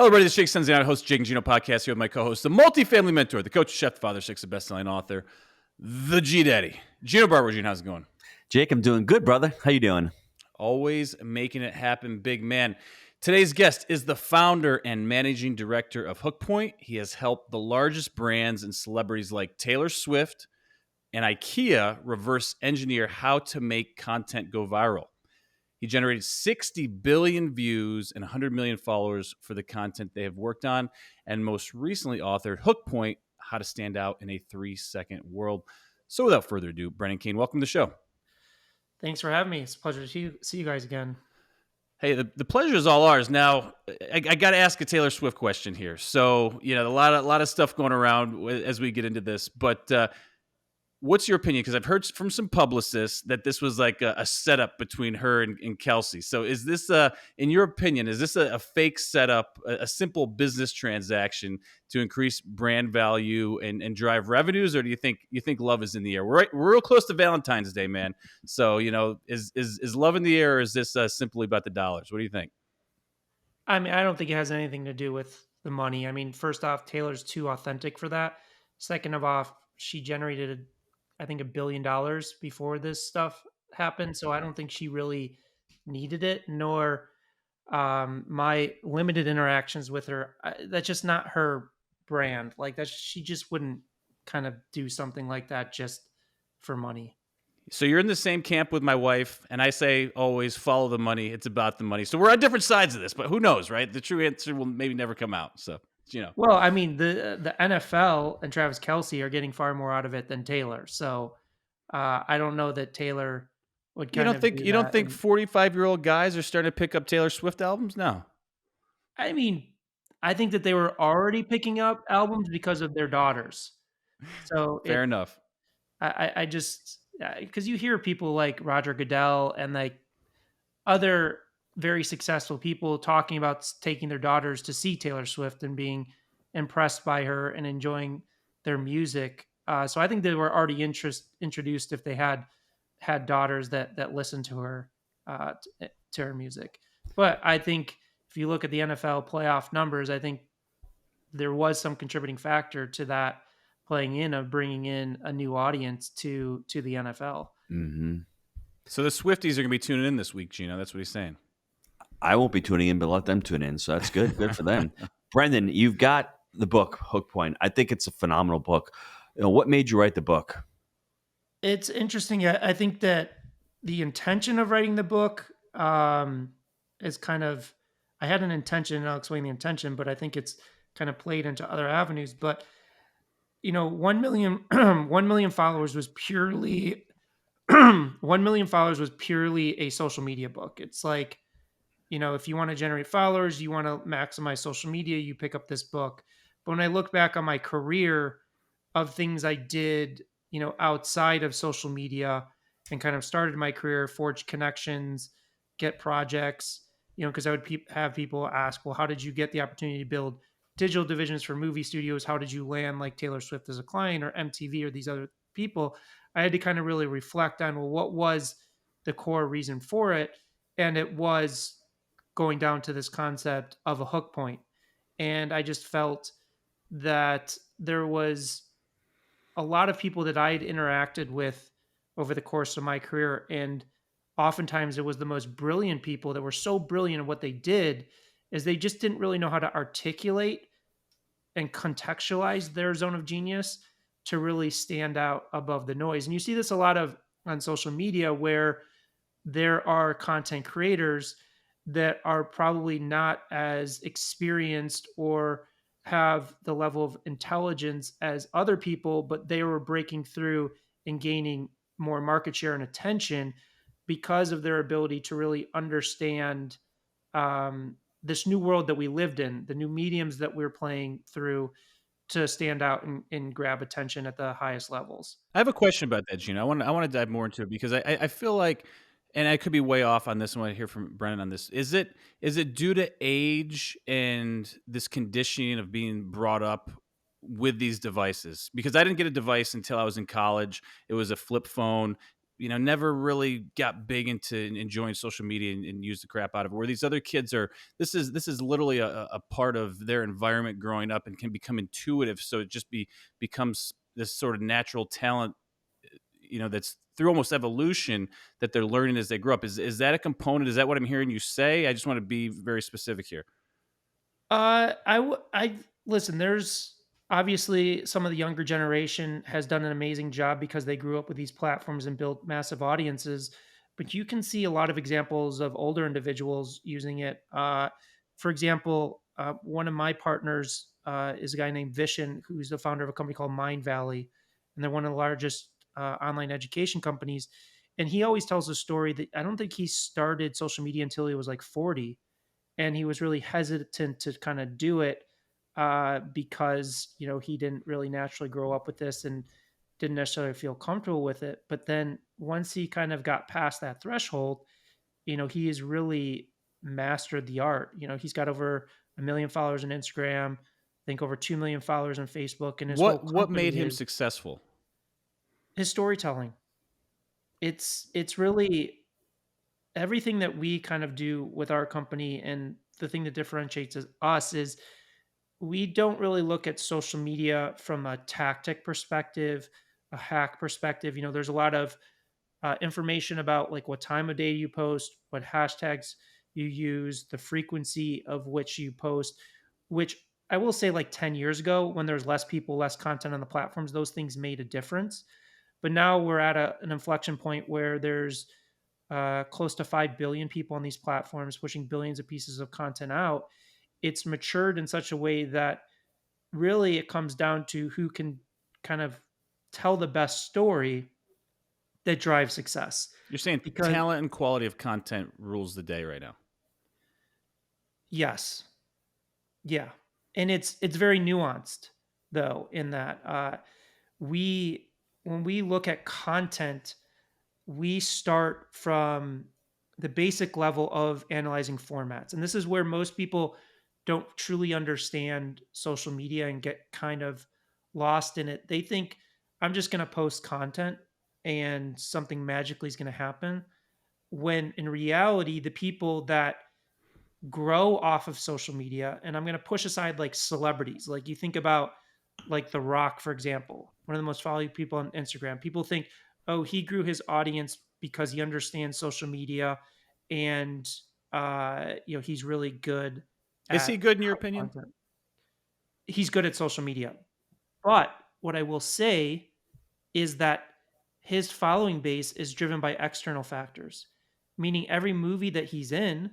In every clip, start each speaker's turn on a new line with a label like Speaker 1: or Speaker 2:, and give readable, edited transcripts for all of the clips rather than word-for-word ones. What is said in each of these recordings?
Speaker 1: Hello, everybody. This is Jake Sunday Night host, Jake and Gino podcast here with my co-host, the multifamily mentor, the coach, chef, the father, six, the best-selling author, the G Daddy, Gino Barber. Gino, how's it going?
Speaker 2: Jake, I'm doing good, brother. How you doing?
Speaker 1: Always making it happen, big man. Today's guest is the founder and managing director of Hook Point. He has helped the largest brands and celebrities like Taylor Swift and IKEA reverse engineer how to make content go viral. He generated 60 billion views and 100 million followers for the content they have worked on, and most recently authored Hook Point, How to Stand Out in a 3-Second World. So without further ado, Brennan Kane, welcome to the show.
Speaker 3: Thanks for having me. It's a pleasure to see you guys again.
Speaker 1: Hey, the pleasure is all ours. Now, I got to ask a Taylor Swift question here. So, a lot of stuff going around as we get into this, but what's your opinion? Because I've heard from some publicists that this was like a setup between her and Kelsey. So is this, in your opinion, is this a fake setup, a simple business transaction to increase brand value and drive revenues? Or do you think love is in the air? We're real close to Valentine's Day, man. So, is love in the air, or is this simply about the dollars? What do you think?
Speaker 3: I mean, I don't think it has anything to do with the money. I mean, first off, Taylor's too authentic for that. Second of all, she generated I think $1 billion before this stuff happened. So I don't think she really needed it, nor my limited interactions with her. That's just not her brand. Like that, she just wouldn't kind of do something like that just for money.
Speaker 1: So you're in the same camp with my wife, and I say always follow the money. It's about the money. So we're on different sides of this, but who knows, right? The true answer will maybe never come out. So,
Speaker 3: Well, I mean, the NFL and Travis Kelce are getting far more out of it than Taylor. So I don't know that Taylor would kind of.
Speaker 1: You don't think 45-year-old guys are starting to pick up Taylor Swift albums? No.
Speaker 3: I mean, I think that they were already picking up albums because of their daughters. So
Speaker 1: fair enough.
Speaker 3: I just because you hear people like Roger Goodell and like other very successful people talking about taking their daughters to see Taylor Swift and being impressed by her and enjoying their music. So I think they were already introduced if they had daughters that listened to her to her music. But I think if you look at the NFL playoff numbers, I think there was some contributing factor to that playing in of bringing in a new audience to the NFL.
Speaker 2: Mm-hmm.
Speaker 1: So the Swifties are going to be tuning in this week, Gino. That's what he's saying.
Speaker 2: I won't be tuning in, but let them tune in. So that's good. Good for them. Brendan, you've got the book, Hook Point. I think it's a phenomenal book. What made you write the book?
Speaker 3: It's interesting. I think that the intention of writing the book is kind of, I had an intention, and I'll explain the intention, but I think it's kind of played into other avenues. But, 1 million followers was purely 1 million followers was purely a social media book. It's like, if you want to generate followers, you want to maximize social media, you pick up this book. But when I look back on my career of things I did, outside of social media and kind of started my career, forged connections, get projects, because I would have people ask, well, how did you get the opportunity to build digital divisions for movie studios? How did you land like Taylor Swift as a client or MTV or these other people? I had to kind of really reflect on, well, what was the core reason for it? And it was going down to this concept of a hook point. And I just felt that there was a lot of people that I had interacted with over the course of my career. And oftentimes it was the most brilliant people that were so brilliant at what they did is they just didn't really know how to articulate and contextualize their zone of genius to really stand out above the noise. And you see this a lot of on social media where there are content creators that are probably not as experienced or have the level of intelligence as other people, but they were breaking through and gaining more market share and attention because of their ability to really understand this new world that we lived in, the new mediums that we're playing through to stand out and grab attention at the highest levels.
Speaker 1: I have a question about that, Gino. I want to dive more into it because I feel like, and I could be way off on this. I want to hear from Brennan on this. Is it due to age and this conditioning of being brought up with these devices? Because I didn't get a device until I was in college. It was a flip phone. never really got big into enjoying social media and used the crap out of it. Where these other kids are, this is literally a part of their environment growing up and can become intuitive. So it just becomes this sort of natural talent, that's through almost evolution that they're learning as they grow up. Is that a component? Is that what I'm hearing you say? I just want to be very specific here.
Speaker 3: I listen. There's obviously some of the younger generation has done an amazing job because they grew up with these platforms and built massive audiences. But you can see a lot of examples of older individuals using it. For example, one of my partners is a guy named Vishen, who's the founder of a company called Mind Valley, and they're one of the largest online education companies. And he always tells a story that I don't think he started social media until he was like 40, and he was really hesitant to kind of do it because he didn't really naturally grow up with this and didn't necessarily feel comfortable with it. But then once he kind of got past that threshold, he has really mastered the art. He's got over 1 million followers on Instagram, I think over 2 million followers on Facebook, and his whole
Speaker 1: What made
Speaker 3: company
Speaker 1: him
Speaker 3: is
Speaker 1: successful?
Speaker 3: his storytelling. It's really everything that we kind of do with our company, and the thing that differentiates us is we don't really look at social media from a tactic perspective, a hack perspective. There's a lot of information about like what time of day you post, what hashtags you use, the frequency of which you post, which I will say like 10 years ago when there's less people, less content on the platforms, those things made a difference. But now we're at an inflection point where there's close to 5 billion people on these platforms pushing billions of pieces of content out. It's matured in such a way that really it comes down to who can kind of tell the best story that drives success.
Speaker 1: You're saying
Speaker 3: Because
Speaker 1: talent and quality of content rules the day right now.
Speaker 3: yes, yeah, and it's very nuanced though in that we when we look at content, we start from the basic level of analyzing formats. And this is where most people don't truly understand social media and get kind of lost in it. They think I'm just going to post content and something magically is going to happen. When in reality, the people that grow off of social media, and I'm going to push aside like celebrities, like you think about like The Rock, for example, one of the most followed people on Instagram. People think, oh, he grew his audience because he understands social media and he's really good
Speaker 1: Is he
Speaker 3: at
Speaker 1: good in your opinion?
Speaker 3: content. He's good at social media. But what I will say is that his following base is driven by external factors, meaning every movie that he's in,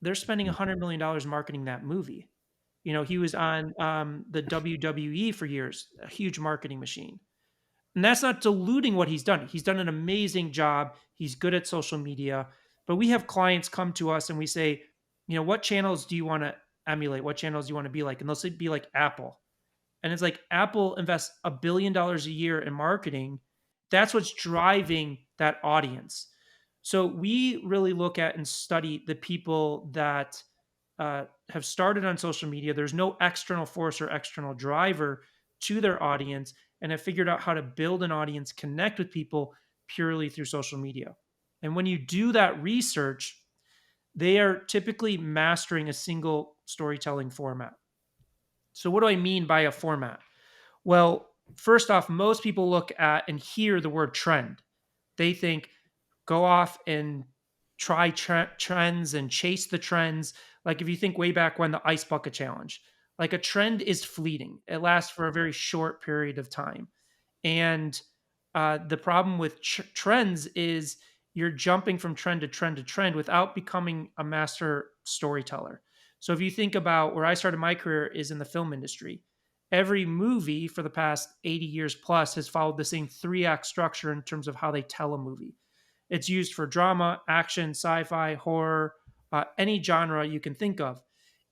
Speaker 3: they're spending $100 million marketing that movie. He was on the WWE for years, a huge marketing machine. And that's not diluting what he's done. He's done an amazing job. He's good at social media. But we have clients come to us and we say, what channels do you want to emulate? What channels do you want to be like? And they'll say, be like Apple. And it's like Apple invests $1 billion a year in marketing. That's what's driving that audience. So we really look at and study the people that have started on social media. There's no external force or external driver to their audience, and have figured out how to build an audience, connect with people purely through social media. And when you do that research, they are typically mastering a single storytelling format. So, what do I mean by a format? Well, first off, most people look at and hear the word trend. They think go off and try trends and chase the trends. Like if you think way back when the ice bucket challenge, like a trend is fleeting. It lasts for a very short period of time. And the problem with trends is you're jumping from trend to trend to trend without becoming a master storyteller. So if you think about where I started my career is in the film industry. Every movie for the past 80 years plus has followed the same 3 act structure in terms of how they tell a movie. It's used for drama, action, sci-fi, horror, any genre you can think of.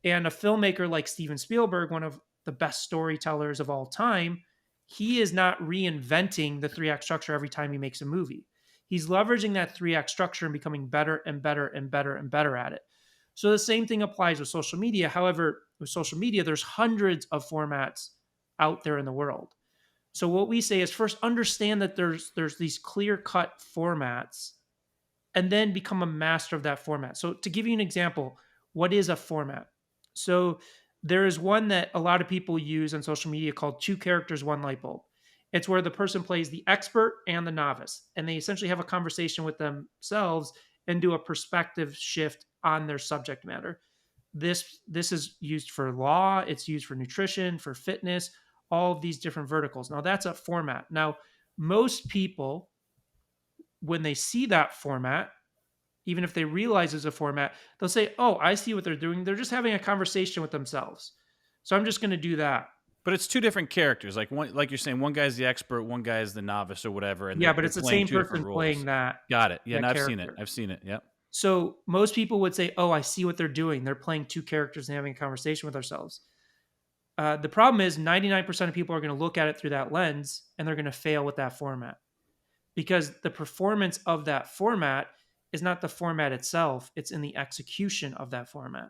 Speaker 3: And a filmmaker like Steven Spielberg, one of the best storytellers of all time, he is not reinventing the 3 act structure every time he makes a movie. He's leveraging that 3 act structure and becoming better and better and better and better at it. So the same thing applies with social media. However, with social media, there's hundreds of formats out there in the world. So what we say is first understand that there's these clear cut formats and then become a master of that format. So to give you an example, what is a format? So there is one that a lot of people use on social media called two characters, one light bulb. It's where the person plays the expert and the novice, and they essentially have a conversation with themselves and do a perspective shift on their subject matter. This is used for law, it's used for nutrition, for fitness, all of these different verticals. Now that's a format. Now most people, when they see that format, even if they realize it's a format, they'll say, "Oh, I see what they're doing. They're just having a conversation with themselves. So I'm just going to do that."
Speaker 1: But it's two different characters. Like one, like you're saying, one guy's the expert, one guy's the novice or whatever, and
Speaker 3: Yeah, but
Speaker 1: they're
Speaker 3: it's the
Speaker 1: playing
Speaker 3: same
Speaker 1: two different
Speaker 3: person
Speaker 1: roles.
Speaker 3: playing that
Speaker 1: Got it. Yeah,
Speaker 3: that
Speaker 1: no, I've seen it.
Speaker 3: character.
Speaker 1: I've seen it. Yep.
Speaker 3: So most people would say, "Oh, I see what they're doing. They're playing two characters and having a conversation with ourselves." The problem is 99% of people are going to look at it through that lens and they're going to fail with that format because the performance of that format is not the format itself, it's in the execution of that format.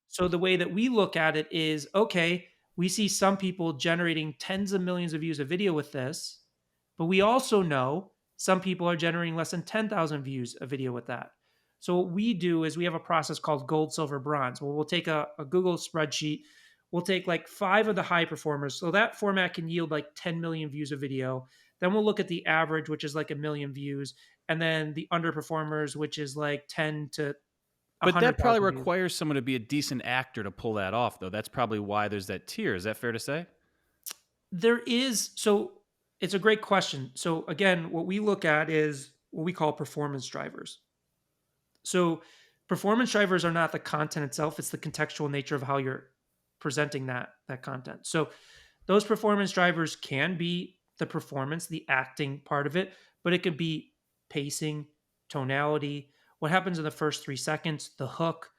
Speaker 3: So the way that we look at it is okay, we see some people generating tens of millions of views of video with this, but we also know some people are generating less than 10,000 views a video with that. So what we do is we have a process called gold, silver, bronze. Well, we'll take a Google spreadsheet. We'll take like five of the high performers. So that format can yield like 10 million views of video. Then we'll look at the average, which is like a million views. And then the underperformers, which is like 10 to
Speaker 1: But that probably
Speaker 3: 100,000 views.
Speaker 1: requires someone to be a decent actor to pull that off, though. That's probably why there's that tier. Is that fair to say?
Speaker 3: There is, so it's a great question. So again, what we look at is what we call performance drivers. So performance drivers are not the content itself, it's the contextual nature of how you're presenting that content. So those performance drivers can be the performance, the acting part of it, but it could be pacing, tonality, what happens in the first 3 seconds, the hook,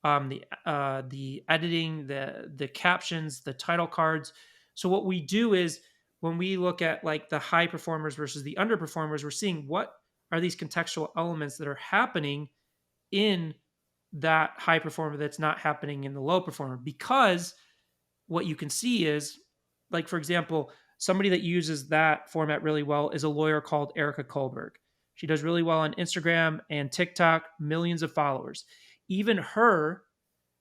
Speaker 3: the editing, the captions, the title cards. So what we do is when we look at like the high performers versus the underperformers, we're seeing what are these contextual elements that are happening in that high performer that's not happening in the low performer, because what you can see is, like, for example, somebody that uses that format really well is a lawyer called Erica Kohlberg. She does really well on Instagram and TikTok, millions of followers. Even her,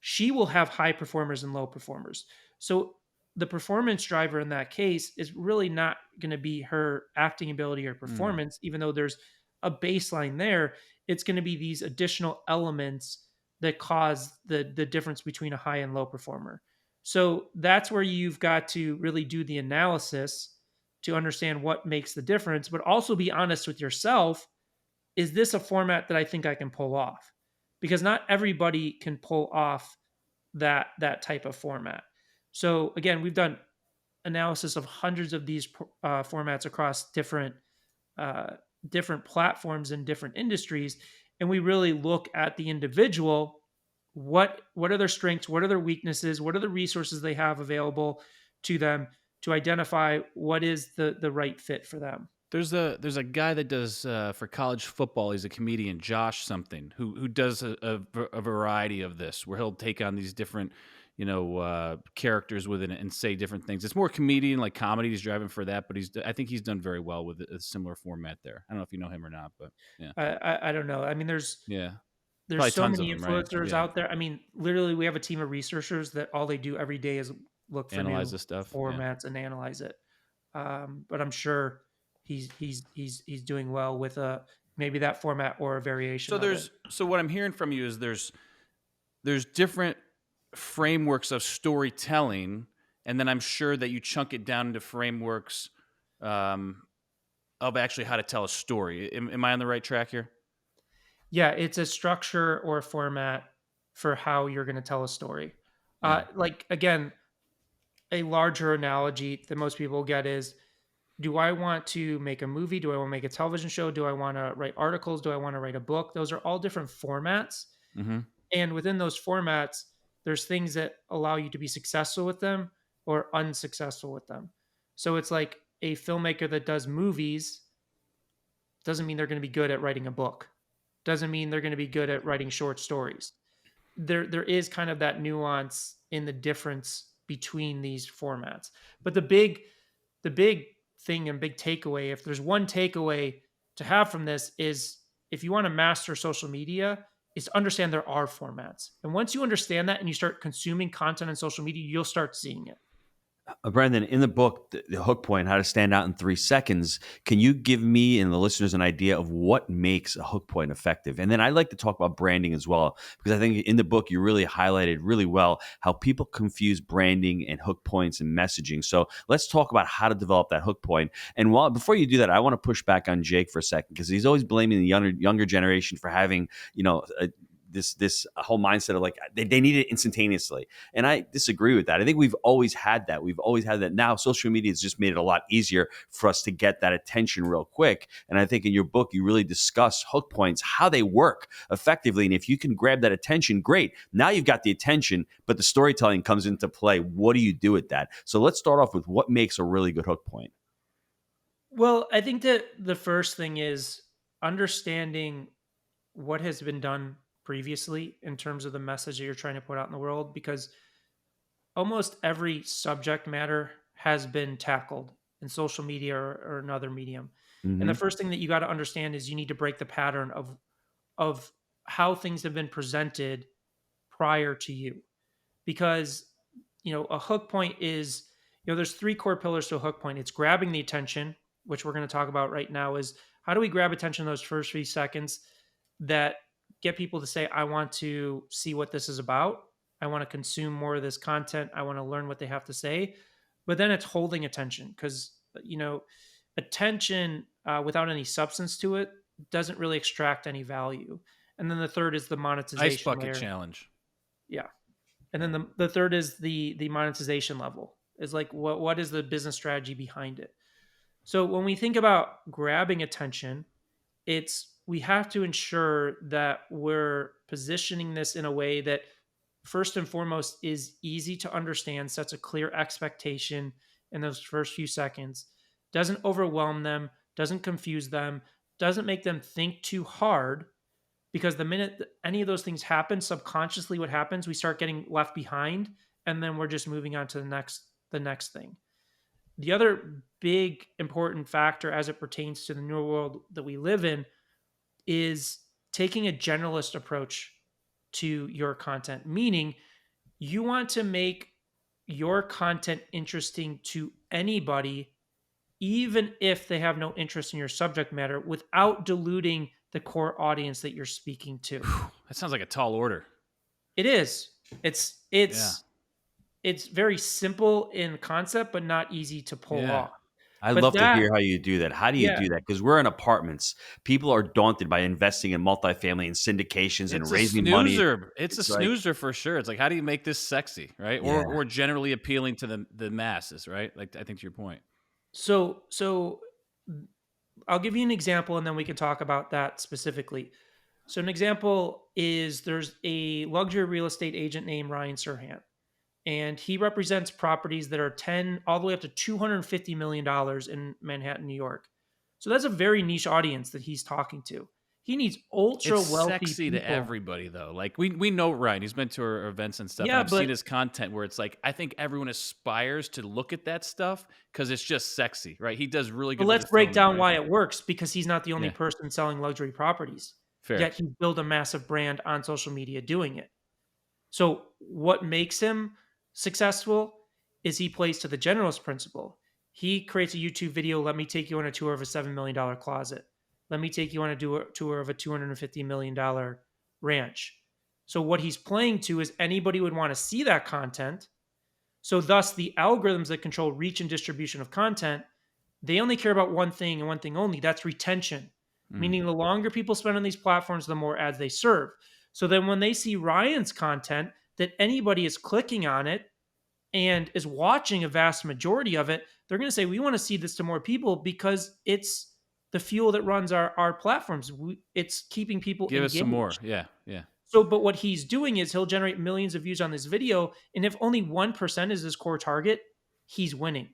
Speaker 3: she will have high performers and low performers. So the performance driver in that case is really not going to be her acting ability or
Speaker 1: Hmm.
Speaker 3: performance, even though there's a baseline there. It's going to be these additional elements that cause the difference between a high and low performer. So that's where you've got to really do the analysis to understand what makes the difference, but also be honest with yourself. Is this a format that I think I can pull off? Because not everybody can pull off that type of format. So again, we've done analysis of hundreds of these formats across uh, different platforms and different industries, and we really look at the individual. What are their strengths? What are their weaknesses? What are the resources they have available to them to identify what is the right fit for them?
Speaker 1: There's a guy that does for college football. He's a comedian, Josh something, who does a variety of this, where he'll take on these different, characters within it and say different things. It's more comedian, like comedy. He's driving for that, but I think he's done very well with a similar format there. I don't know if you know him or not, but yeah,
Speaker 3: I don't know. I mean,
Speaker 1: yeah,
Speaker 3: there's
Speaker 1: probably
Speaker 3: so
Speaker 1: tons of
Speaker 3: many
Speaker 1: them, right?
Speaker 3: influencers
Speaker 1: Yeah,
Speaker 3: out there. I mean, literally, we have a team of researchers that all they do every day is look for
Speaker 1: analyze
Speaker 3: new
Speaker 1: this stuff. Yeah.
Speaker 3: formats and analyze it. But I'm sure he's doing well with a maybe that format or a variation
Speaker 1: So
Speaker 3: of it.
Speaker 1: what I'm hearing from you is there's different frameworks of storytelling, and then I'm sure that you chunk it down into frameworks um, of actually how to tell a story. Am I on the right track here?
Speaker 3: Yeah, it's a structure or a format for how you're going to tell a story.
Speaker 1: Yeah.
Speaker 3: Like again, a larger analogy that most people get is: do I want to make a movie? Do I want to make a television show? Do I want to write articles? Do I want to write a book? Those are all different formats.
Speaker 1: Hmm.
Speaker 3: And within those formats, there's things that allow you to be successful with them or unsuccessful with them. So it's like a filmmaker that does movies doesn't mean they're going to be good at writing a book. Doesn't mean they're going to be good at writing short stories. There is kind of that nuance in the difference between these formats. But the big thing and big takeaway, if there's one takeaway to have from this, is if you want to master social media, is to understand there are formats. And once you understand that and you start consuming content on social media, you'll start seeing it.
Speaker 2: Brandon, in the book, the hook point, how to stand out in 3 seconds, can you give me and the listeners an idea of what makes a hook point effective? And then I'd like to talk about branding as well, because I think in the book, you really highlighted really well how people confuse branding and hook points and messaging. So let's talk about how to develop that hook point. And before you do that, I want to push back on Jake for a second, because he's always blaming the younger generation for having, this whole mindset of like they need it instantaneously. And I disagree with that. I think we've always had that. We've always had that. Now social media has just made it a lot easier for us to get that attention real quick. And I think in your book, you really discuss hook points, how they work effectively. And if you can grab that attention, great. Now you've got the attention, but the storytelling comes into play. What do you do with that? So let's start off with what makes a really good hook point.
Speaker 3: Well, I think that the first thing is understanding what has been done previously in terms of the message that you're trying to put out in the world, because almost every subject matter has been tackled in social media or another medium. And the
Speaker 2: Mm-hmm.
Speaker 3: first thing that you got to understand is you need to break the pattern of how things have been presented prior to you. Because a hook point is, there's three core pillars to a hook point. It's grabbing the attention, which we're going to talk about right now, is how do we grab attention in those first 3 seconds that get people to say, I want to see what this is about. I want to consume more of this content. I want to learn what they have to say. But then it's holding attention, because, attention without any substance to it doesn't really extract any value. And then the third is the
Speaker 1: Ice
Speaker 3: monetization
Speaker 1: bucket
Speaker 3: layer.
Speaker 1: challenge.
Speaker 3: Yeah. And then the third is the monetization level. Is like what is the business strategy behind it? So when we think about grabbing attention, we have to ensure that we're positioning this in a way that first and foremost is easy to understand, sets a clear expectation in those first few seconds, doesn't overwhelm them, doesn't confuse them, doesn't make them think too hard, because the minute any of those things happen, subconsciously what happens, we start getting left behind, and then we're just moving on to the next thing. The other big important factor as it pertains to the new world that we live in is taking a generalist approach to your content, meaning you want to make your content interesting to anybody, even if they have no interest in your subject matter, without diluting the core audience that you're speaking to.
Speaker 1: That sounds like a tall order.
Speaker 3: It is. It's
Speaker 1: Yeah.
Speaker 3: it's it's very simple in concept, but not easy to pull
Speaker 1: Yeah.
Speaker 3: off.
Speaker 2: I'd
Speaker 3: But
Speaker 2: love to
Speaker 3: that,
Speaker 2: hear how you do that. How do you
Speaker 3: yeah,
Speaker 2: do that? Because we're in apartments. People are daunted by investing in multifamily and syndications and
Speaker 1: It's a
Speaker 2: raising money.
Speaker 1: snoozer. It's a
Speaker 2: It's like,
Speaker 1: snoozer for sure. It's like, how do you make this sexy, right? Or
Speaker 2: yeah.
Speaker 1: or generally appealing to the masses, right? Like I think to your point.
Speaker 3: so I'll give you an example and then we can talk about that specifically. So an example is there's a luxury real estate agent named Ryan Serhant, and he represents properties that are 10 all the way up to $250 million in Manhattan, New York. So that's a very niche audience that he's talking to. He needs ultra
Speaker 1: It's
Speaker 3: wealthy
Speaker 1: sexy to
Speaker 3: people.
Speaker 1: everybody though. Like we know Ryan. He's been to our events and stuff, and
Speaker 3: Yeah,
Speaker 1: I've seen
Speaker 3: but
Speaker 1: his content where it's like I think everyone aspires to look at that stuff because it's just sexy, right? He does really
Speaker 3: but
Speaker 1: good with
Speaker 3: let's
Speaker 1: the
Speaker 3: break
Speaker 1: filming,
Speaker 3: down
Speaker 1: right?
Speaker 3: why it works, because he's not the only
Speaker 1: Yeah,
Speaker 3: person selling luxury properties.
Speaker 1: fair.
Speaker 3: Yet he's built a massive brand on social media doing it. So what makes him successful is he plays to the generalist principle. He creates a YouTube video. Let me take you on a tour of a $7 million closet. Let me take you on a tour of a $250 million ranch. So what he's playing to is anybody would want to see that content. So thus the algorithms that control reach and distribution of content, they only care about one thing and one thing only. That's retention.
Speaker 1: Mm.
Speaker 3: Meaning the longer people spend on these platforms, the more ads they serve. So then when they see Ryan's content, that anybody is clicking on it and is watching a vast majority of it, they're going to say, we want to see this to more people because it's the fuel that runs our platforms. It's keeping people
Speaker 1: Give us some more.
Speaker 3: engaged.
Speaker 1: Yeah, yeah.
Speaker 3: So, but what he's doing is he'll generate millions of views on this video. And if only 1% is his core target, he's winning.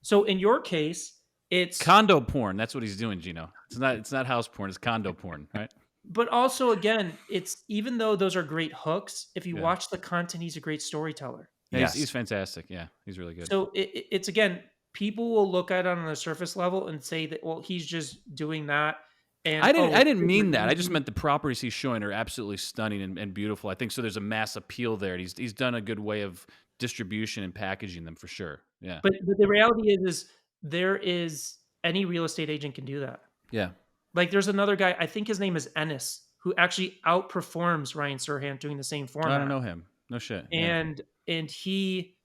Speaker 3: So in your case, it's,
Speaker 1: Condo porn. That's what he's doing, Gino. It's not house porn. It's condo porn, right?
Speaker 3: but also again, it's even though those are great hooks, if you
Speaker 1: Yeah.
Speaker 3: watch the content, he's a great storyteller.
Speaker 1: Yeah, he's
Speaker 2: Yes.
Speaker 1: fantastic. Yeah, he's really good.
Speaker 3: So it's again, people will look at it on the surface level and say that, well, he's just doing that. And,
Speaker 1: I
Speaker 3: oh,
Speaker 1: didn't
Speaker 3: super
Speaker 1: mean that. I just
Speaker 3: easy.
Speaker 1: meant the properties he's showing are absolutely stunning and beautiful. I think so. There's a mass appeal there. And he's done a good way of distribution and packaging them for sure. Yeah.
Speaker 3: But the reality is there is any real estate agent can do that.
Speaker 1: Yeah.
Speaker 3: Like there's another guy, I think his name is Ennis, who actually outperforms Ryan Serhant doing the same
Speaker 1: I don't
Speaker 3: format.
Speaker 1: know him. No shit. Yeah.
Speaker 3: And he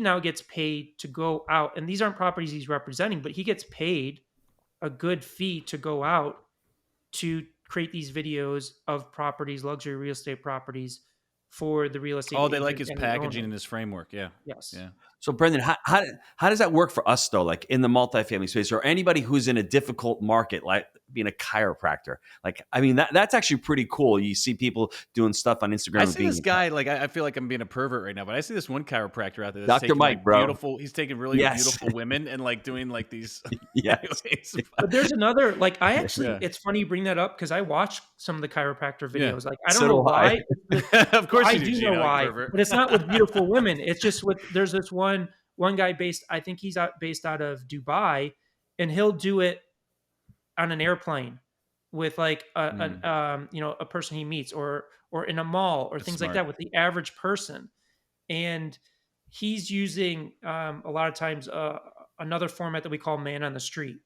Speaker 3: now gets paid to go out, and these aren't properties he's representing, but he gets paid a good fee to go out to create these videos of properties, luxury real estate properties for the real estate
Speaker 1: Oh, they like
Speaker 3: agent
Speaker 1: his
Speaker 3: and the
Speaker 1: packaging
Speaker 3: owner.
Speaker 1: and his framework. Yeah.
Speaker 3: Yes.
Speaker 1: Yeah.
Speaker 2: So, Brendan, how does that work for us though? Like in the multifamily space, or anybody who's in a difficult market, like being a chiropractor. Like, I mean, that's actually pretty cool. You see people doing stuff on Instagram
Speaker 1: I
Speaker 2: and
Speaker 1: see
Speaker 2: being
Speaker 1: this guy, like, I feel like I'm being a pervert right now, but I see this one chiropractor out there that's
Speaker 2: Dr.
Speaker 1: taking
Speaker 2: Mike,
Speaker 1: like
Speaker 2: bro.
Speaker 1: he's taking really
Speaker 2: Yes,
Speaker 1: beautiful women and like doing like these.
Speaker 2: yes.
Speaker 1: Anyways,
Speaker 3: But there's another, like, I actually,
Speaker 1: yeah.
Speaker 3: it's funny you bring that up because I watch some of the chiropractor
Speaker 1: Yeah.
Speaker 3: videos. Like, I don't
Speaker 2: So
Speaker 3: know
Speaker 2: do I.
Speaker 3: why.
Speaker 1: Of course
Speaker 3: I
Speaker 1: you do,
Speaker 3: do know
Speaker 1: Gino, you
Speaker 3: why,
Speaker 1: pervert.
Speaker 3: but it's not with beautiful women. It's just with, there's this one guy based, I think he's based out of Dubai, and he'll do it on an airplane with like a person he meets, or in a mall, or
Speaker 1: That's
Speaker 3: things like
Speaker 1: smart.
Speaker 3: that with the average person. And he's using a lot of times another format that we call man on the street,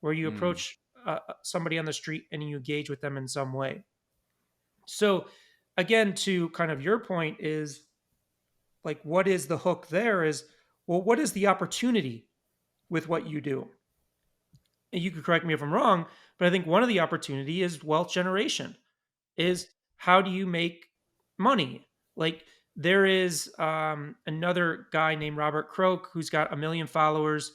Speaker 3: where you
Speaker 1: Mm.
Speaker 3: approach somebody on the street and you engage with them in some way. So again, to kind of your point is, like, what is the hook there is, well, what is the opportunity with what you do? And you could correct me if I'm wrong, but I think one of the opportunity is wealth generation. Is how do you make money? Like there is another guy named Robert Croak who's got 1 million followers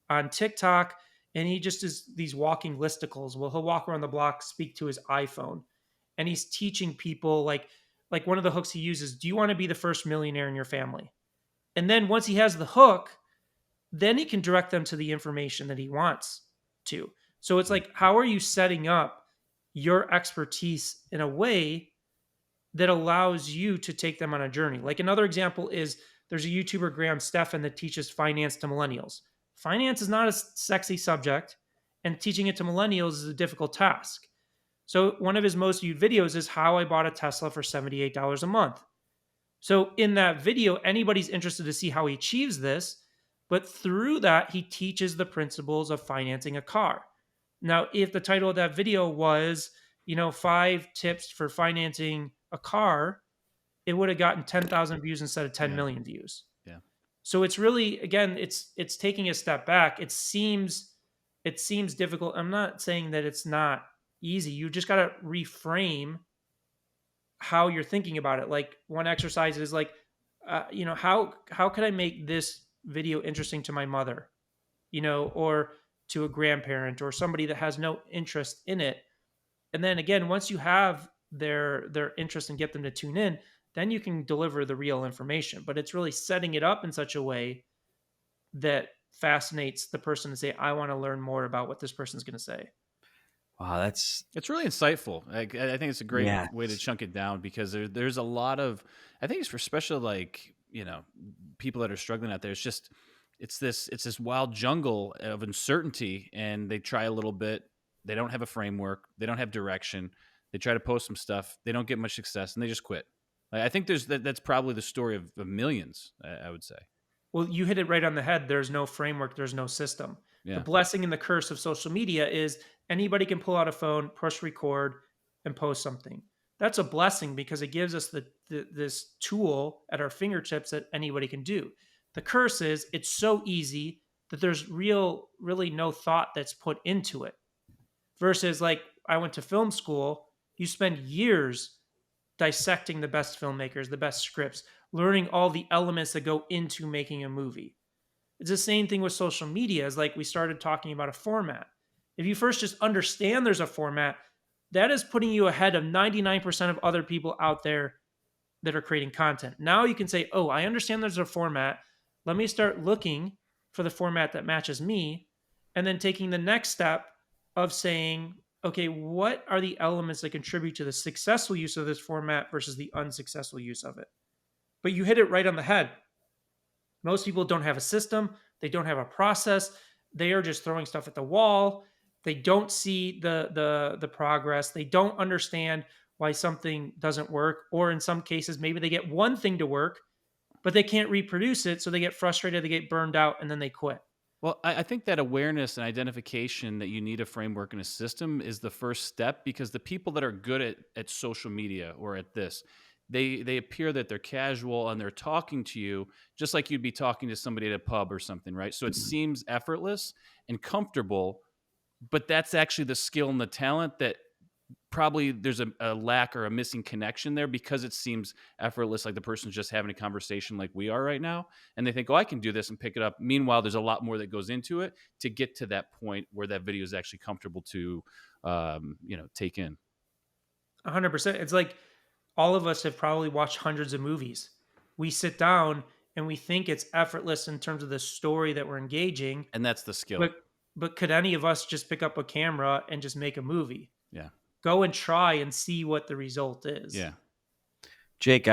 Speaker 3: on TikTok, and he just is these walking listicles. Well, he'll walk around the block, speak to his iPhone, and he's teaching people like one of the hooks he uses. Do you want to be the first millionaire in your family? And then once he has the hook, then he can direct them to the information that he wants to. So it's like, how are you setting up your expertise in a way that allows you to take them on a journey? Like another example is there's a YouTuber, Graham Stephan, that teaches finance to millennials. Finance is not a sexy subject, and teaching it to millennials is a difficult task. So one of his most viewed videos is how I bought a Tesla for $78 a month. So in that video, anybody's interested to see how he achieves this, but through that, he teaches the principles of financing a car. Now, if the title of that video was, 5 tips for financing a car, it would have gotten 10,000 views instead of 10
Speaker 1: Yeah.
Speaker 3: million views.
Speaker 1: Yeah.
Speaker 3: So it's really, again, it's taking a step back. It seems difficult. I'm not saying that it's not easy. You just got to reframe how you're thinking about it. Like one exercise is like, how could I make this video interesting to my mother, or to a grandparent or somebody that has no interest in it. And then again, once you have their interest and get them to tune in, then you can deliver the real information. But it's really setting it up in such a way that fascinates the person to say, I want to learn more about what this person's going to say.
Speaker 2: Wow, that's
Speaker 1: It's really insightful. I think it's a great
Speaker 2: yeah.
Speaker 1: way to chunk it down because there's a lot of, I think it's for special, like, people that are struggling out there. It's this wild jungle of uncertainty, and they try a little bit. They don't have a framework. They don't have direction. They try to post some stuff. They don't get much success, and they just quit. Like, I think that's probably the story of millions, I would say.
Speaker 3: Well, you hit it right on the head. There's no framework, there's no system. The
Speaker 1: Yeah.
Speaker 3: blessing and the curse of social media is anybody can pull out a phone, push record, and post something. That's a blessing because it gives us this tool at our fingertips that anybody can do. The curse is it's so easy that there's really no thought that's put into it. Versus, like, I went to film school, you spend years dissecting the best filmmakers, the best scripts, learning all the elements that go into making a movie. It's the same thing with social media, as like we started talking about a format. If you first just understand there's a format, that is putting you ahead of 99% of other people out there that are creating content. Now you can say, oh, I understand there's a format. Let me start looking for the format that matches me. And then taking the next step of saying, okay, what are the elements that contribute to the successful use of this format versus the unsuccessful use of it? But you hit it right on the head. Most people don't have a system. They don't have a process. They are just throwing stuff at the wall. They don't see the progress. They don't understand why something doesn't work, or in some cases, maybe they get one thing to work, but they can't reproduce it, so they get frustrated, they get burned out, and then they quit.
Speaker 1: Well, I think that awareness and identification that you need a framework and a system is the first step, because the people that are good at social media or at this, they appear that they're casual and they're talking to you just like you'd be talking to somebody at a pub or something, right? So it seems effortless and comfortable, but that's actually the skill and the talent that probably there's a lack or a missing connection there, because it seems effortless, like the person's just having a conversation like we are right now, and they think, oh, I can do this and pick it up. Meanwhile, there's a lot more that goes into it to get to that point where that video is actually comfortable to take in.
Speaker 3: 100%. It's like all of us have probably watched hundreds of movies. We sit down and we think it's effortless in terms of the story that we're engaging,
Speaker 1: And that's the skill.
Speaker 3: but could any of us just pick up a camera and just make a movie?
Speaker 1: Yeah.
Speaker 3: Go and try and see what the result is.
Speaker 1: Yeah.
Speaker 2: Jake,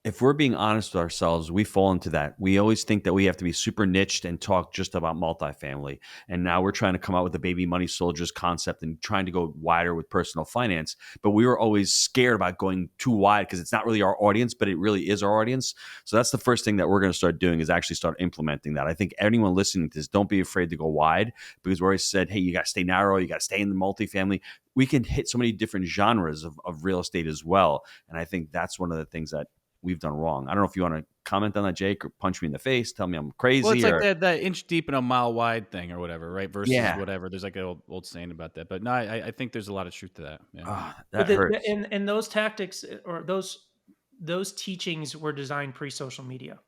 Speaker 2: if we're being honest with ourselves, we fall into that. We always think that we have to be super niched and talk just about multifamily. And now we're trying to come out with the baby money soldiers concept and trying to go wider with personal finance. But we were always scared about going too wide because it's not really our audience, but it really is our audience. So that's the first thing that we're going to start doing, is actually start implementing that. I think anyone listening to this, don't be afraid to go wide, because we always said, hey, you got to stay narrow. You got to stay in the multifamily. We can hit so many different genres of real estate as well. And I think that's one of the things that we've done wrong. I don't know if you want to comment on that, Jake, or punch me in the face, tell me I'm crazy.
Speaker 1: Well, it's like that inch deep and a mile wide thing or whatever, right? Versus whatever. There's like an old saying about that. But no, I think there's a lot of truth to that. Yeah.
Speaker 2: That hurts.
Speaker 3: And those tactics or those teachings were designed pre-social media.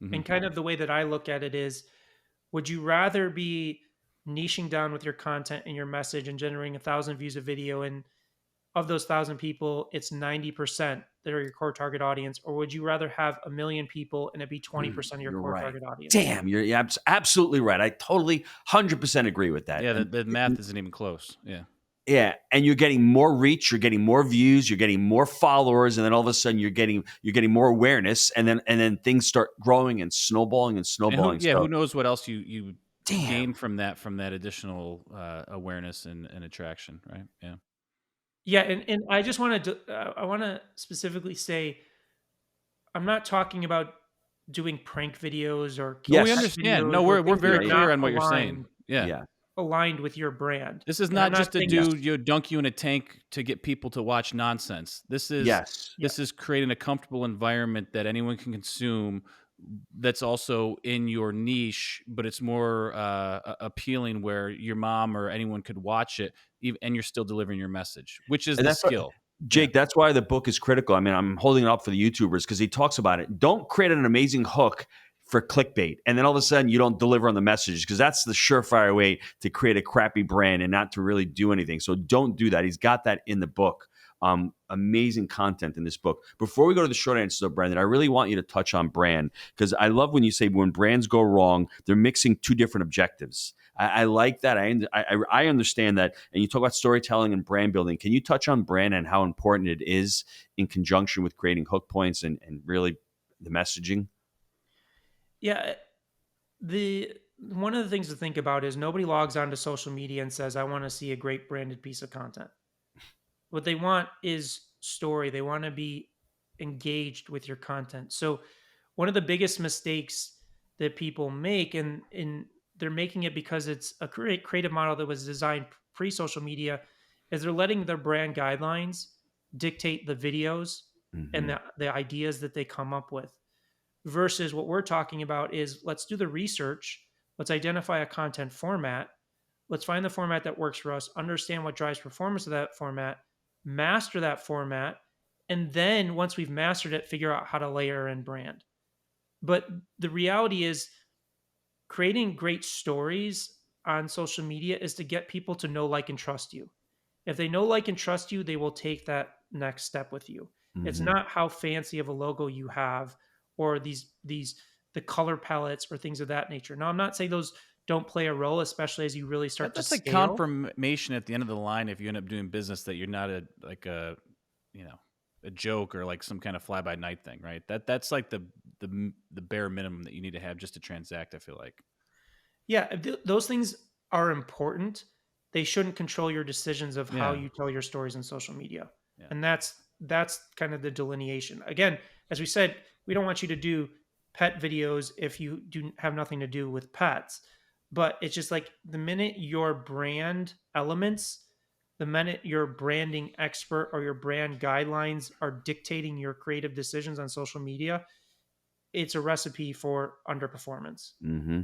Speaker 1: Mm-hmm.
Speaker 3: And kind of the way that I look at it is, would you rather be niching down with your content and your message and generating 1,000 views of video, and of those 1,000 people, it's 90% that are your core target audience? Or would you rather have 1 million people and it be 20% of your core target audience?
Speaker 2: Damn, you're absolutely right. I totally 100% agree with that.
Speaker 1: Yeah, the math isn't even close. Yeah.
Speaker 2: Yeah, and you're getting more reach, you're getting more views, you're getting more followers, and then all of a sudden you're getting more awareness, and then things start growing and snowballing and snowballing.
Speaker 1: Who knows what else you gain from that additional awareness and attraction, right? Yeah.
Speaker 3: Yeah, and I just want to specifically say, I'm not talking about doing prank videos or
Speaker 1: we understand. No, we're very clear on what you're saying. Yeah.
Speaker 3: Aligned with your brand.
Speaker 1: This is not just a dude dunk you in a tank to get people to watch nonsense. This is creating a comfortable environment that anyone can consume, that's also in your niche, but it's more appealing where your mom or anyone could watch it, and you're still delivering your message, which is the skill.
Speaker 2: Jake, that's why the book is critical. I mean, I'm holding it up for the YouTubers because he talks about it. Don't create an amazing hook for clickbait, and then all of a sudden you don't deliver on the message, because that's the surefire way to create a crappy brand and not to really do anything. So don't do that. He's got that in the book. Amazing content in this book. Before we go to the short answer, though, Brandon, I really want you to touch on brand, because I love when you say when brands go wrong, they're mixing two different objectives. I like that. I understand that. And you talk about storytelling and brand building. Can you touch on brand and how important it is in conjunction with creating hook points and really the messaging?
Speaker 3: Yeah. One of the things to think about is nobody logs onto social media and says, I want to see a great branded piece of content. What they want is story. They want to be engaged with your content. So one of the biggest mistakes that people make, and they're making it because it's a creative model that was designed pre-social media, is they're letting their brand guidelines dictate the videos and the ideas that they come up with. Versus what we're talking about is, let's do the research. Let's identify a content format. Let's find the format that works for us, understand what drives performance of that format, master that format, and then once we've mastered it, figure out how to layer in brand. But the reality is, creating great stories on social media is to get people to know, like, and trust you. If they know, like, and trust you, they will take that next step with you. It's not how fancy of a logo you have, or the color palettes or things of that nature. Now, I'm not saying those don't play a role, especially as you really start to scale.
Speaker 1: That's like confirmation at the end of the line if you end up doing business that you're not a joke or like some kind of fly by night thing, right? That's like the bare minimum that you need to have just to transact, I feel like.
Speaker 3: Yeah, those things are important. They shouldn't control your decisions of how
Speaker 1: Yeah,
Speaker 3: you tell your stories in social media.
Speaker 1: yeah.
Speaker 3: And that's kind of the delineation. Again, as we said, we don't want you to do pet videos if you do have nothing to do with pets. But it's just like the minute your brand elements, the minute your branding expert or your brand guidelines are dictating your creative decisions on social media, it's a recipe for underperformance.
Speaker 2: Hmm.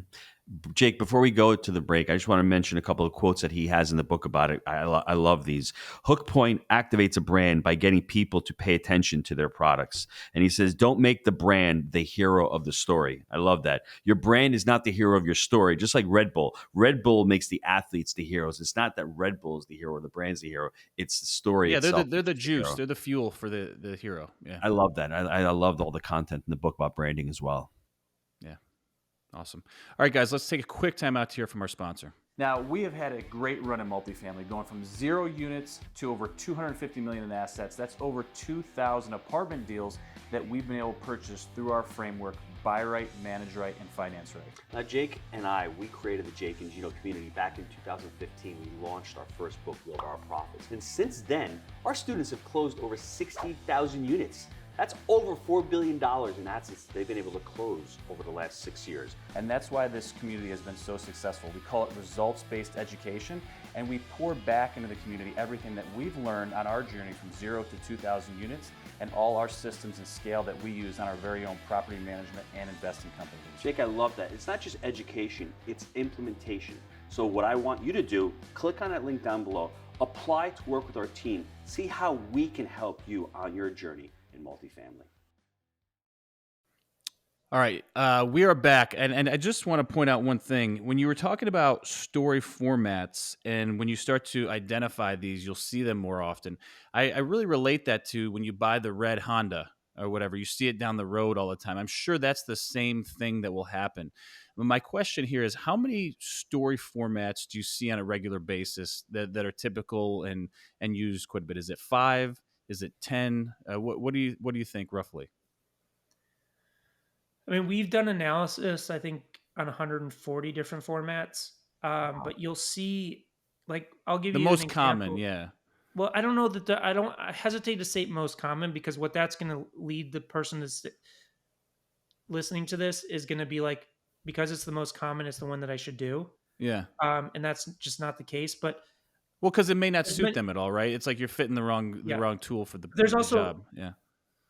Speaker 2: Jake, before we go to the break, I just want to mention a couple of quotes that he has in the book about it. I love these. Hook Point activates a brand by getting people to pay attention to their products. And he says, don't make the brand the hero of the story. I love that. Your brand is not the hero of your story, just like Red Bull. Red Bull makes the athletes the heroes. It's not that Red Bull is the hero or the brand's the hero. It's the story
Speaker 1: Yeah,
Speaker 2: itself
Speaker 1: they're
Speaker 2: which
Speaker 1: the
Speaker 2: is the
Speaker 1: juice.
Speaker 2: hero.
Speaker 1: They're the fuel for the hero. Yeah.
Speaker 2: I love that. I loved all the content in the book about branding as well.
Speaker 1: Yeah. Awesome. All right, guys, let's take a quick time out to hear from our sponsor.
Speaker 4: Now, we have had a great run in multifamily, going from 0 units to over 250 million in assets. That's over 2,000 apartment deals that we've been able to purchase through our framework: buy right, manage right, and finance right.
Speaker 5: Now, Jake and I, we created the Jake and Gino community back in 2015. We launched our first book, Build Our Profits. And since then, our students have closed over 60,000 units. That's over $4 billion in assets they've been able to close over the last 6 years.
Speaker 4: And that's why this community has been so successful. We call it results-based education, and we pour back into the community everything that we've learned on our journey from 0 to 2,000 units, and all our systems and scale that we use on our very own property management and investing companies.
Speaker 5: Jake, I love that. It's not just education, it's implementation. So what I want you to do, click on that link down below, apply to work with our team, see how we can help you on your journey in multifamily.
Speaker 1: All right, we are back, and I just want to point out one thing. When you were talking about story formats, and when you start to identify these, you'll see them more often. I really relate that to when you buy the red Honda or whatever. You see it down the road all the time. I'm sure that's the same thing that will happen. But my question here is, how many story formats do you see on a regular basis that are typical and used quite a bit? Is it 5? Is it 10? What do you think roughly?
Speaker 3: I mean, we've done analysis, I think, on 140 different formats. But you'll see, like, I'll give
Speaker 1: The
Speaker 3: you an
Speaker 1: most common,
Speaker 3: example.
Speaker 1: yeah.
Speaker 3: Well, I don't know that I hesitate to say most common, because what that's going to lead the person that's listening to this is going to be like, because it's the most common, it's the one that I should do.
Speaker 1: Yeah.
Speaker 3: And that's just not the case. But
Speaker 1: Well, because it may not
Speaker 3: there's
Speaker 1: suit
Speaker 3: been-
Speaker 1: them at all, right? It's like you're fitting the
Speaker 3: yeah,
Speaker 1: wrong tool for
Speaker 3: there's
Speaker 1: the
Speaker 3: also
Speaker 1: job. Yeah.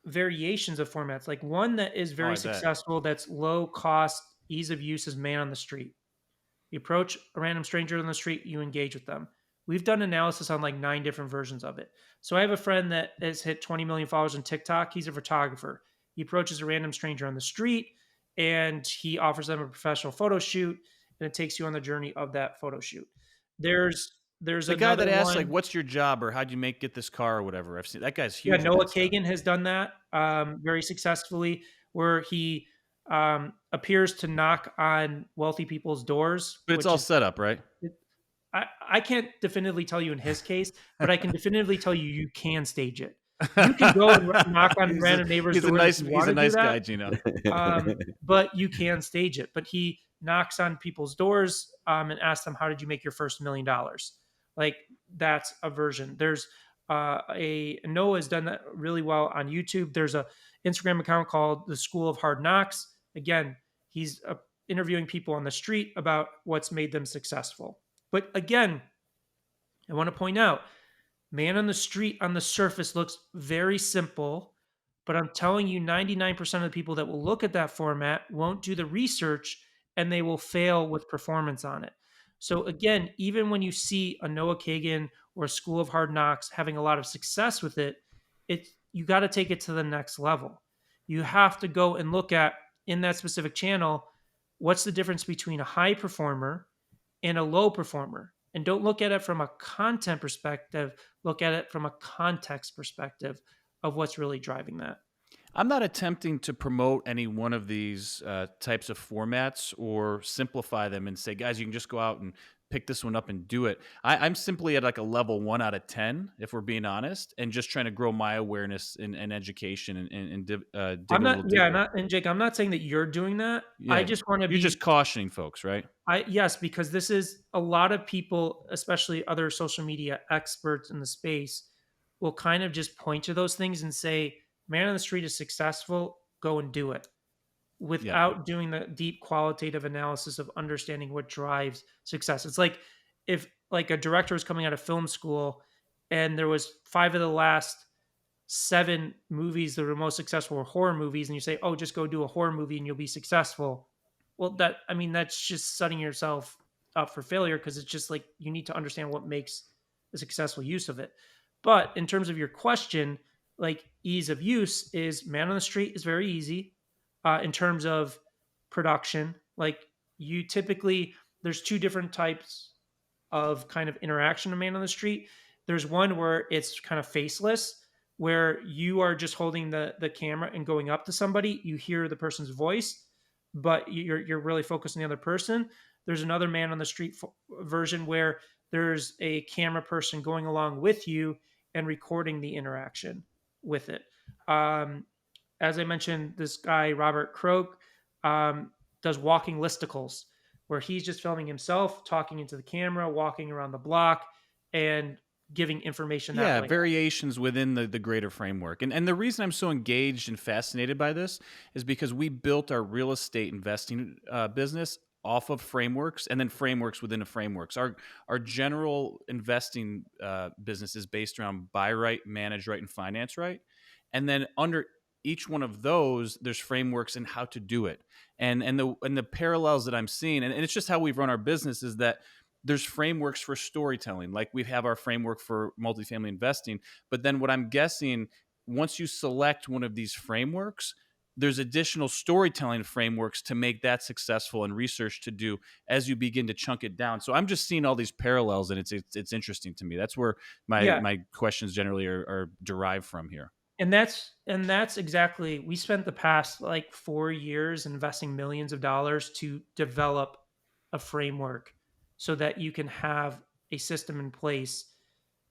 Speaker 3: variations of formats. Like one that is
Speaker 1: Oh,
Speaker 3: very
Speaker 1: I bet.
Speaker 3: successful, that's low cost, ease of use, is man on the street. You approach a random stranger on the street, you engage with them. We've done analysis on like 9 different versions of it. So I have a friend that has hit 20 million followers on TikTok. He's a photographer. He approaches a random stranger on the street and he offers them a professional photo shoot, and it takes you on the journey of that photo shoot. There's
Speaker 1: The guy that
Speaker 3: another
Speaker 1: asks like,
Speaker 3: one.
Speaker 1: "What's your job?" or "How'd you get this car?" or whatever. I've seen that guy's
Speaker 3: Yeah,
Speaker 1: huge at
Speaker 3: Noah
Speaker 1: that stuff.
Speaker 3: Kagan has done that very successfully, where he appears to knock on wealthy people's doors,
Speaker 1: But it's
Speaker 3: which
Speaker 1: all
Speaker 3: is
Speaker 1: set up, right?
Speaker 3: I can't definitively tell you in his case, but I can definitively tell you you can stage it. You can go and knock on random neighbors' doors if you
Speaker 1: He's
Speaker 3: want
Speaker 1: a
Speaker 3: to do
Speaker 1: nice
Speaker 3: that,
Speaker 1: guy, Gino.
Speaker 3: but you can stage it. But he knocks on people's doors and asks them, "How did you make your first $1 million?" Like, that's a version. There's a Noah has done that really well on YouTube. There's a Instagram account called the School of Hard Knocks. Again, he's interviewing people on the street about what's made them successful. But again, I want to point out, man on the street on the surface looks very simple, but I'm telling you, 99% of the people that will look at that format won't do the research, and they will fail with performance on it. So again, even when you see a Noah Kagan or a School of Hard Knocks having a lot of success with it, you got to take it to the next level. You have to go and look at, in that specific channel, what's the difference between a high performer and a low performer. And don't look at it from a content perspective, look at it from a context perspective of what's really driving that.
Speaker 1: I'm not attempting to promote any one of these types of formats or simplify them and say, guys, you can just go out and pick this one up and do it. I'm simply at like a level 1 out of 10, if we're being honest, and just trying to grow my awareness and education and dig
Speaker 3: I'm
Speaker 1: a
Speaker 3: not,
Speaker 1: little
Speaker 3: yeah,
Speaker 1: deeper.
Speaker 3: and Jake, I'm not saying that you're doing that. I
Speaker 1: Yeah,
Speaker 3: just want to
Speaker 1: you're
Speaker 3: be,
Speaker 1: just cautioning folks, right?
Speaker 3: yes, because this is a lot of people, especially other social media experts in the space, will kind of just point to those things and say, man on the street is successful, go and do it,
Speaker 1: Yep.
Speaker 3: without doing the deep qualitative analysis of understanding what drives success. It's like if like a director was coming out of film school and there was 5 of the last 7 movies that were most successful were horror movies, and you say, "Oh, just go do a horror movie and you'll be successful." Well, that's just setting yourself up for failure, because it's just like you need to understand what makes a successful use of it. But in terms of your question, like ease of use is man on the street is very easy. In terms of production, like you typically there's two different types of kind of interaction of man on the street. There's one where it's kind of faceless, where you are just holding the camera and going up to somebody. You hear the person's voice, but you're really focused on the other person. There's another man on the street version where there's a camera person going along with you and recording the interaction with it. Um, as I mentioned, this guy Robert Croak does walking listicles, where he's just filming himself, talking into the camera, walking around the block, and giving information that
Speaker 1: Yeah,
Speaker 3: way.
Speaker 1: variations within the greater framework. And the reason I'm so engaged and fascinated by this is because we built our real estate investing business off of frameworks, and then frameworks within the frameworks. Our general investing business is based around buy right, manage right, and finance right. And then under each one of those, there's frameworks and how to do it. And the parallels that I'm seeing, and it's just how we've run our business, is that there's frameworks for storytelling. Like we have our framework for multifamily investing. But then what I'm guessing, once you select one of these frameworks, there's additional storytelling frameworks to make that successful and research to do as you begin to chunk it down. So I'm just seeing all these parallels, and it's interesting to me. That's where my
Speaker 3: Yeah,
Speaker 1: my questions generally are derived from here.
Speaker 3: and that's exactly, we spent the past like 4 years investing millions of dollars to develop a framework so that you can have a system in place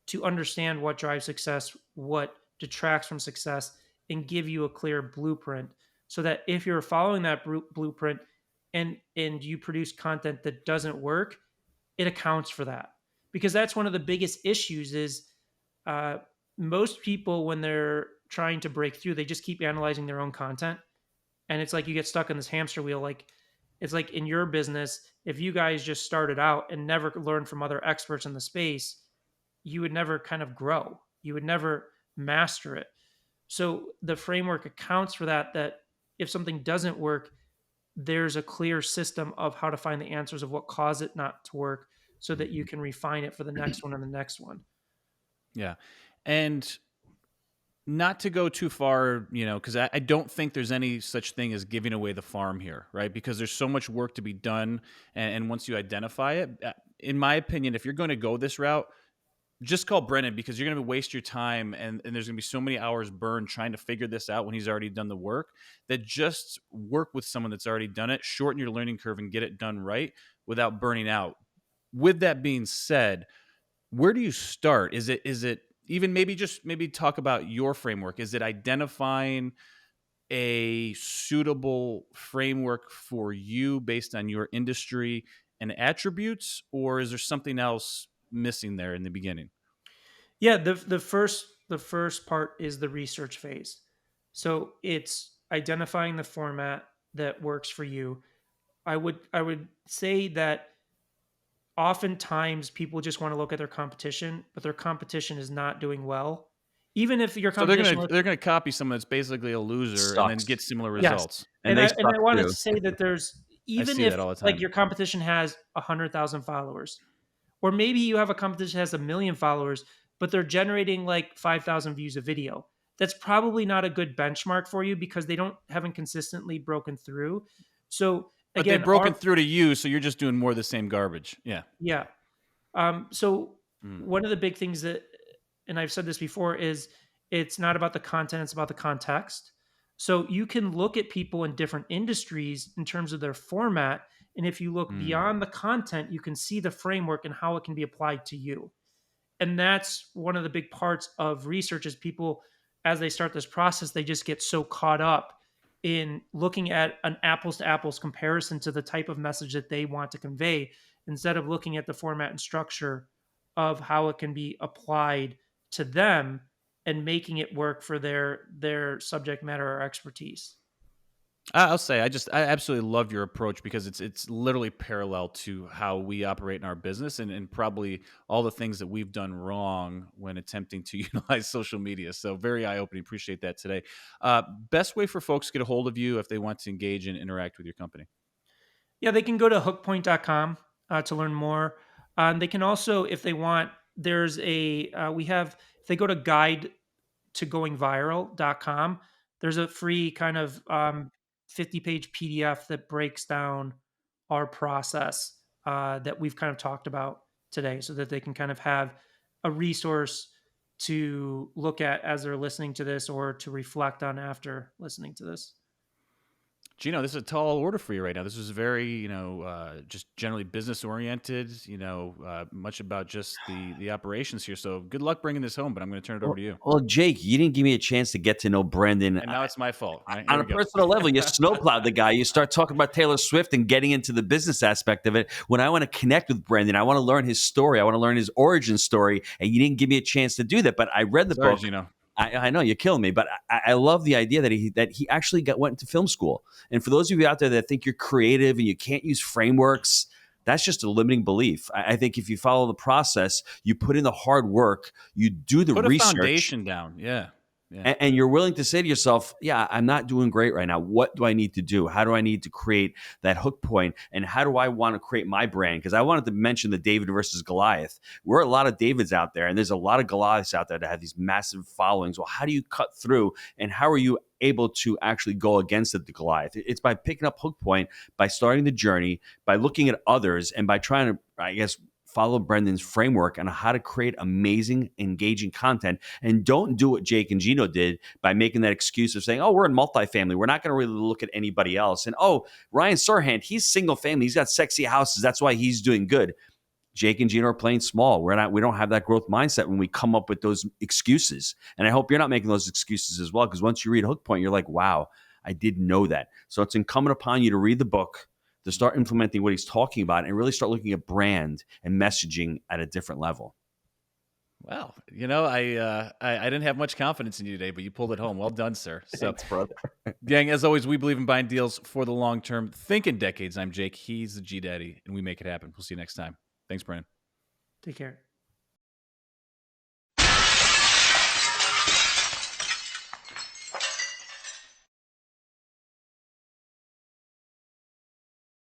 Speaker 3: to understand what drives success, what detracts from success, and give you a clear blueprint, so that if you're following that blueprint and you produce content that doesn't work, it accounts for that. Because that's one of the biggest issues is uh, most people, when they're trying to break through, they just keep analyzing their own content, and it's like you get stuck in this hamster wheel. Like it's like in your business, if you guys just started out and never learned from other experts in the space, you would never kind of grow. You would never master it. So the framework accounts for that, that if something doesn't work, there's a clear system of how to find the answers of what caused it not to work, so that you can refine it for the next one and the next one.
Speaker 1: Yeah. And not to go too far, because I don't think there's any such thing as giving away the farm here, right? Because there's so much work to be done. And once you identify it, in my opinion, if you're going to go this route, just call Brennan, because you're going to waste your time, and there's going to be so many hours burned trying to figure this out when he's already done the work, that just work with someone that's already done it, shorten your learning curve, and get it done right without burning out. With that being said, where do you start? Is it even maybe talk about your framework? Is it identifying a suitable framework for you based on your industry and attributes, or is there something else missing there in the beginning?
Speaker 3: Yeah, the first part is the research phase. So it's identifying the format that works for you. I would say that oftentimes people just want to look at their competition, but their competition is not doing well. Even if your
Speaker 1: So they're
Speaker 3: competition
Speaker 1: gonna
Speaker 3: looks,
Speaker 1: they're gonna copy someone that's basically a loser and then
Speaker 2: Sucks.
Speaker 1: get similar
Speaker 3: yes,
Speaker 1: results.
Speaker 2: And
Speaker 3: and
Speaker 2: they
Speaker 3: I
Speaker 2: suck
Speaker 3: want to
Speaker 2: too.
Speaker 3: say that there's,
Speaker 1: I
Speaker 3: even
Speaker 1: see that
Speaker 3: if
Speaker 1: all the
Speaker 3: like
Speaker 1: time.
Speaker 3: your competition has 100,000 followers, or maybe you have a competition that has 1 million followers, but they're generating like 5,000 views a video. That's probably not a good benchmark for you, because they haven't consistently broken through. So
Speaker 1: But they've
Speaker 3: again,
Speaker 1: broken through to you, so you're just doing more of the same garbage. Yeah.
Speaker 3: yeah. So
Speaker 1: Mm.
Speaker 3: one of the big things that, and I've said this before, is it's not about the content, it's about the context. So you can look at people in different industries in terms of their format And if you look beyond the content, you can see the framework and how it can be applied to you. And that's one of the big parts of research is people, as they start this process, they just get so caught up in looking at an apples to apples comparison to the type of message that they want to convey instead of looking at the format and structure of how it can be applied to them and making it work for their subject matter or expertise.
Speaker 1: I'll say I absolutely love your approach because it's literally parallel to how we operate in our business and probably all the things that we've done wrong when attempting to utilize social media. So very eye opening. Appreciate that today. Best way for folks to get a hold of you if they want to engage and interact with your company.
Speaker 3: Yeah, they can go to hookpoint.com to learn more. They can also, if they want, there's we have, if they go to guide to goingviral.com, there's a free kind of 50-page PDF that breaks down our process that we've kind of talked about today so that they can kind of have a resource to look at as they're listening to this or to reflect on after listening to this.
Speaker 1: Gino, this is a tall order for you right now. This is very, just generally business oriented, much about just the operations here. So good luck bringing this home, but I'm going to turn it over to you.
Speaker 2: Well, Jake, you didn't give me a chance to get to know Brendan.
Speaker 1: And now it's my fault. Right?
Speaker 2: On a personal level, you snowplowed the guy. You start talking about Taylor Swift and getting into the business aspect of it. When I want to connect with Brendan, I want to learn his story. I want to learn his origin story. And you didn't give me a chance to do that. But I read the
Speaker 1: Sorry,
Speaker 2: book.
Speaker 1: Gino.
Speaker 2: I know you're killing me, but I love the idea that he actually went into film school. And for those of you out there that think you're creative and you can't use frameworks, that's just a limiting belief. I think if you follow the process, you put in the hard work, you do the
Speaker 1: Put a
Speaker 2: research,
Speaker 1: foundation down. Yeah.
Speaker 2: and you're willing to say to yourself, yeah, I'm not doing great right now. What do I need to do? How do I need to create that hook point? And how do I want to create my brand? Because I wanted to mention the David versus Goliath. We're a lot of Davids out there, and there's a lot of Goliaths out there that have these massive followings. Well, how do you cut through, and how are you able to actually go against the Goliath? It's by picking up hook point, by starting the journey, by looking at others, and by trying to, I guess, follow Brendan's framework on how to create amazing, engaging content. And don't do what Jake and Gino did by making that excuse of saying, oh, we're in multifamily. We're not going to really look at anybody else. And, oh, Ryan Serhant, he's single family. He's got sexy houses. That's why he's doing good. Jake and Gino are playing small. We don't have that growth mindset when we come up with those excuses. And I hope you're not making those excuses as well, because once you read Hook Point, you're like, wow, I didn't know that. So it's incumbent upon you to read the book, to start implementing what he's talking about, and really start looking at brand and messaging at a different level.
Speaker 1: Well, I didn't have much confidence in you today, but you pulled it home. Well done, sir. So,
Speaker 2: Thanks, brother.
Speaker 1: gang, as always, we believe in buying deals for the long term. Think in decades. I'm Jake. He's the G Daddy, and we make it happen. We'll see you next time. Thanks, Brandon.
Speaker 3: Take care.